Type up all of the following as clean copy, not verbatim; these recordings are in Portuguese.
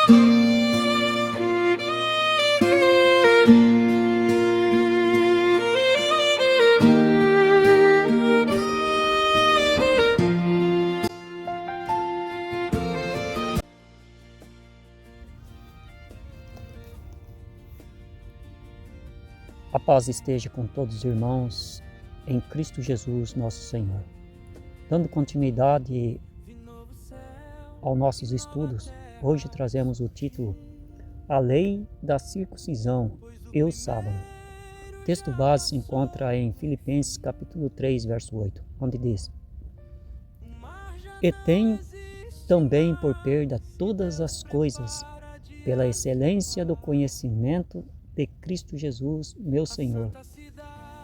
A paz esteja com todos os irmãos em Cristo Jesus, nosso Senhor. Dando continuidade aos nossos estudos, hoje trazemos o título A Lei da Circuncisão e o Sábado. O texto base se encontra em Filipenses capítulo 3, verso 8, onde diz: E tenho também por perda todas as coisas, pela excelência do conhecimento de Cristo Jesus, meu Senhor,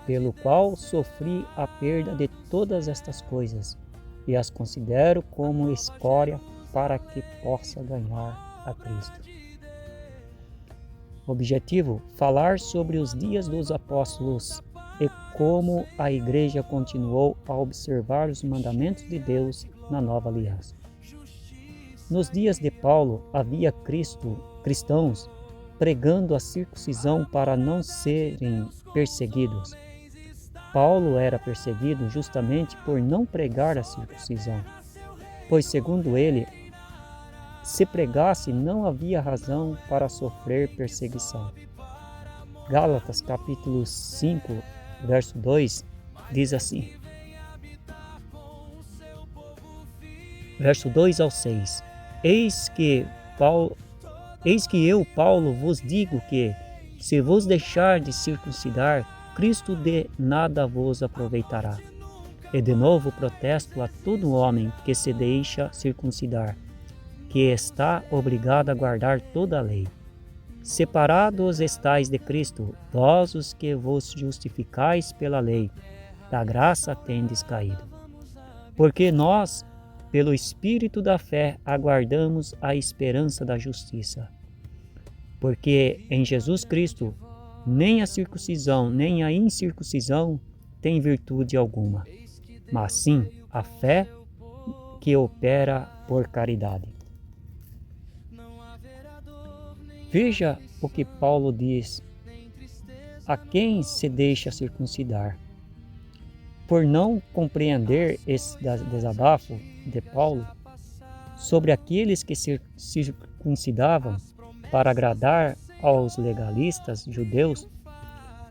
pelo qual sofri a perda de todas estas coisas, e as considero como escória para que possa ganhar a Cristo. Objetivo: falar sobre os dias dos apóstolos e como a igreja continuou a observar os mandamentos de Deus na nova aliança. Nos dias de Paulo havia cristãos pregando a circuncisão para não serem perseguidos. Paulo era perseguido justamente por não pregar a circuncisão, pois, segundo ele, se pregasse não havia razão para sofrer perseguição. Gálatas capítulo 5, verso 2, diz assim, verso 2 ao 6, Eis que eu, Paulo, vos digo que, se vos deixar de circuncidar, Cristo de nada vos aproveitará. E de novo protesto a todo homem que se deixa circuncidar, que está obrigado a guardar toda a lei. Separados estáis de Cristo, vós os que vos justificais pela lei, da graça tendes caído. Porque nós, pelo Espírito da fé, aguardamos a esperança da justiça. Porque em Jesus Cristo, nem a circuncisão, nem a incircuncisão tem virtude alguma, mas sim a fé que opera por caridade. Veja o que Paulo diz a quem se deixa circuncidar. Por não compreender esse desabafo de Paulo sobre aqueles que se circuncidavam para agradar aos legalistas judeus,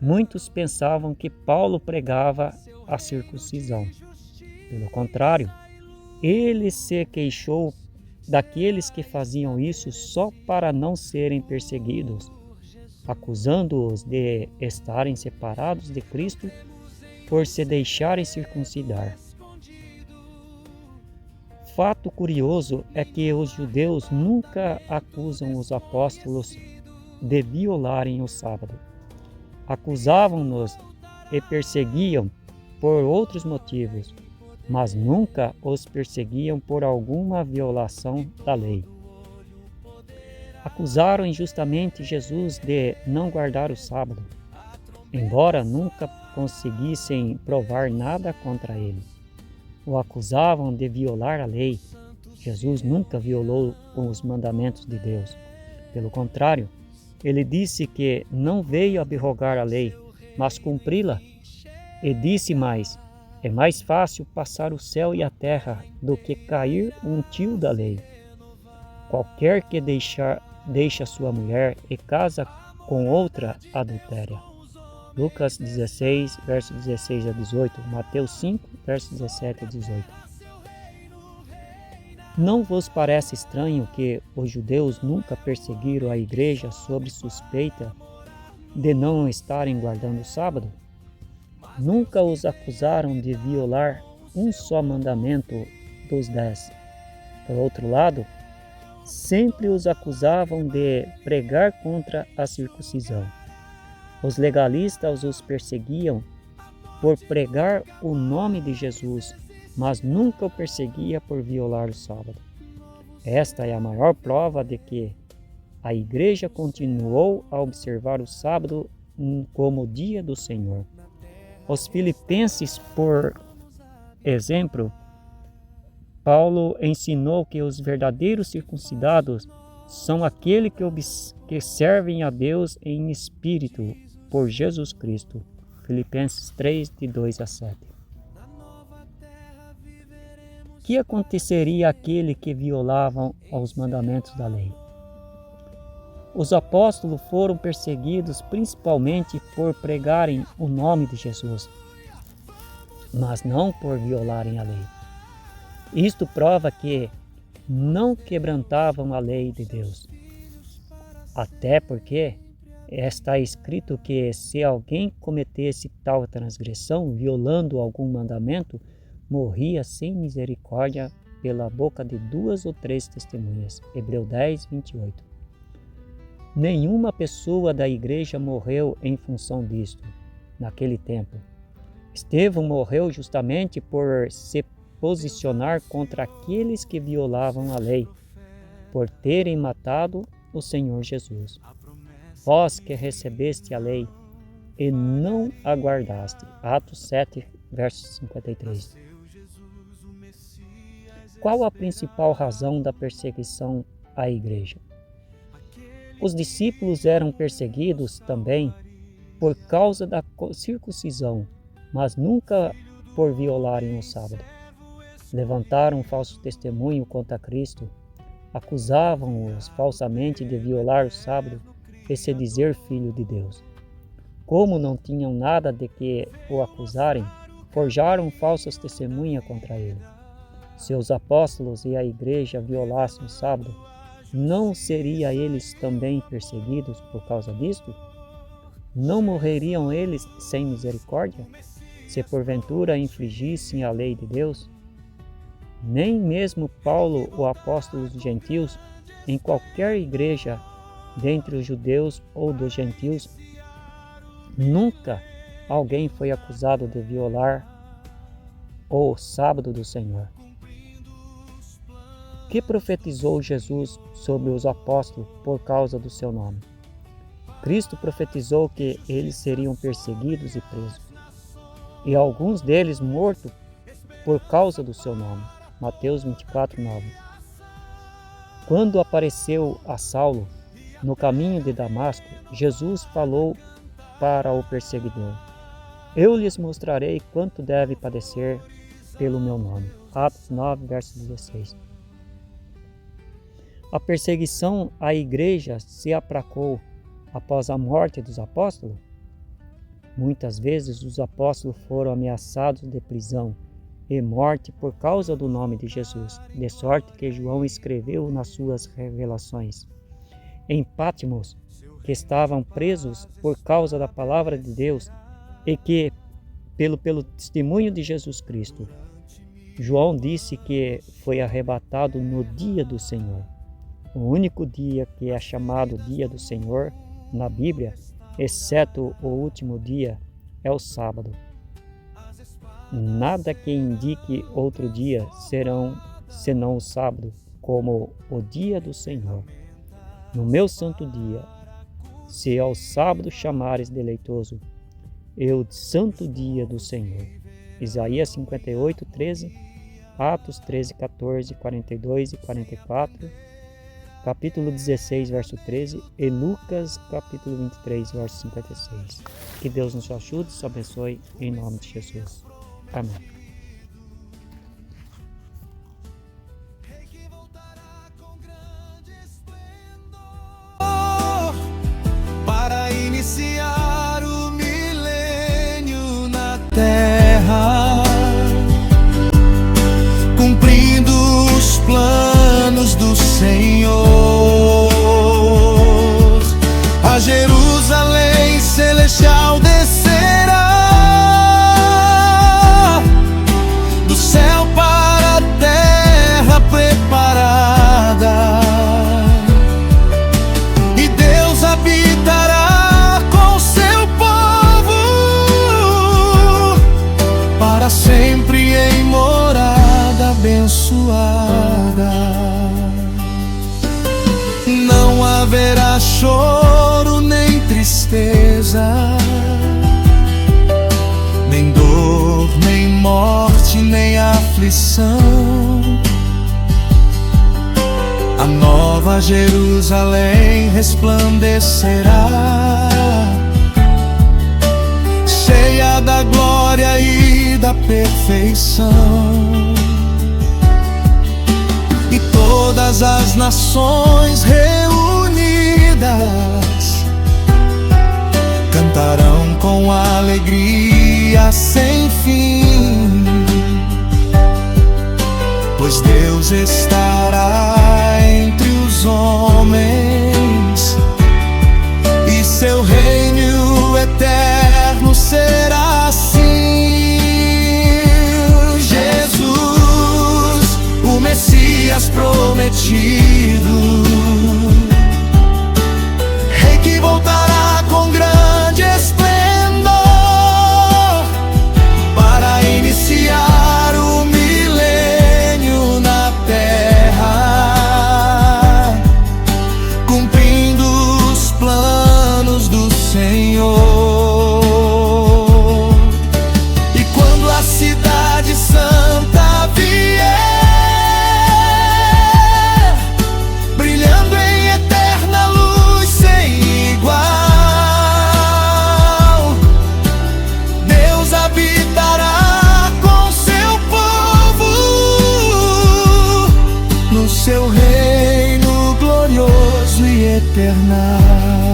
muitos pensavam que Paulo pregava a circuncisão. Pelo contrário, ele se queixou daqueles que faziam isso só para não serem perseguidos, acusando-os de estarem separados de Cristo por se deixarem circuncidar. Fato curioso é que os judeus nunca acusam os apóstolos de violarem o sábado. Acusavam-nos e perseguiam por outros motivos, mas nunca os perseguiam por alguma violação da lei. Acusaram injustamente Jesus de não guardar o sábado, embora nunca conseguissem provar nada contra ele. O acusavam de violar a lei. Jesus nunca violou os mandamentos de Deus. Pelo contrário, ele disse que não veio abrogar a lei, mas cumpri-la. E disse mais: é mais fácil passar o céu e a terra do que cair um tio da lei. Qualquer que deixa sua mulher e casa com outra adultéria. Lucas 16, verso 16 a 18, Mateus 5, verso 17 a 18. Não vos parece estranho que os judeus nunca perseguiram a igreja sob suspeita de não estarem guardando o sábado? Nunca os acusaram de violar um só mandamento dos 10. Por outro lado, sempre os acusavam de pregar contra a circuncisão. Os legalistas os perseguiam por pregar o nome de Jesus, mas nunca o perseguia por violar o sábado. Esta é a maior prova de que a igreja continuou a observar o sábado como o dia do Senhor. Os filipenses, por exemplo, Paulo ensinou que os verdadeiros circuncidados são aqueles que servem a Deus em espírito por Jesus Cristo. Filipenses 3, de 2 a 7. Que aconteceria àqueles que violavam os mandamentos da lei? Os apóstolos foram perseguidos principalmente por pregarem o nome de Jesus, mas não por violarem a lei. Isto prova que não quebrantavam a lei de Deus. Até porque está escrito que se alguém cometesse tal transgressão, violando algum mandamento, morria sem misericórdia pela boca de 2 ou 3 testemunhas. Hebreus 10, 28. Nenhuma pessoa da igreja morreu em função disto, naquele tempo. Estevão morreu justamente por se posicionar contra aqueles que violavam a lei, por terem matado o Senhor Jesus. Vós que recebeste a lei e não a guardaste. Atos 7, verso 53. Qual a principal razão da perseguição à igreja? Os discípulos eram perseguidos também por causa da circuncisão, mas nunca por violarem o sábado. Levantaram um falso testemunho contra Cristo, acusavam-os falsamente de violar o sábado e se dizer filho de Deus. Como não tinham nada de que o acusarem, forjaram falsas testemunhas contra ele. Se os apóstolos e a igreja violassem o sábado, não seriam eles também perseguidos por causa disto? Não morreriam eles sem misericórdia, se porventura infringissem a lei de Deus? Nem mesmo Paulo, o apóstolo dos gentios, em qualquer igreja, dentre os judeus ou dos gentios, nunca alguém foi acusado de violar o sábado do Senhor. Que profetizou Jesus sobre os apóstolos por causa do seu nome? Cristo profetizou que eles seriam perseguidos e presos, e alguns deles mortos por causa do seu nome. Mateus 24, 9. Quando apareceu a Saulo no caminho de Damasco, Jesus falou para o perseguidor: Eu lhes mostrarei quanto deve padecer pelo meu nome. Atos 9, verso 16. A perseguição à igreja se aplacou após a morte dos apóstolos? Muitas vezes os apóstolos foram ameaçados de prisão e morte por causa do nome de Jesus, de sorte que João escreveu nas suas revelações. Em Patmos, que estavam presos por causa da palavra de Deus e que, pelo testemunho de Jesus Cristo, João disse que foi arrebatado no dia do Senhor. O único dia que é chamado dia do Senhor na Bíblia, exceto o último dia, é o sábado. Nada que indique outro dia senão o sábado, como o dia do Senhor. No meu santo dia, se ao sábado chamares deleitoso, o santo dia do Senhor. Isaías 58, 13, Atos 13, 14, 42 e 44, capítulo 16, verso 13 e Lucas, capítulo 23, verso 56. Que Deus nos ajude e nos abençoe em nome de Jesus. Amém. Para iniciar o milênio na terra, cumprindo os planos do Senhor. A Jerusalém celestial descerá do céu para a terra preparada, e Deus habitará com seu povo para sempre em morada abençoada. Não haverá choro nem tristeza, nem dor, nem morte, nem aflição. A nova Nova Jerusalém resplandecerá, cheia da glória e da perfeição. E todas as nações reunidas cantarão com alegria sem fim, pois Deus estará entre os homens e seu reino eterno será assim. Jesus, o Messias prometido, Rei que voltará com grande esplendor para iniciar o milênio na terra, cumprindo os planos do Senhor. E quando a cidade santa vier, brilhando em eterna luz sem igual, Deus habitará com seu povo no seu reino glorioso e eternal.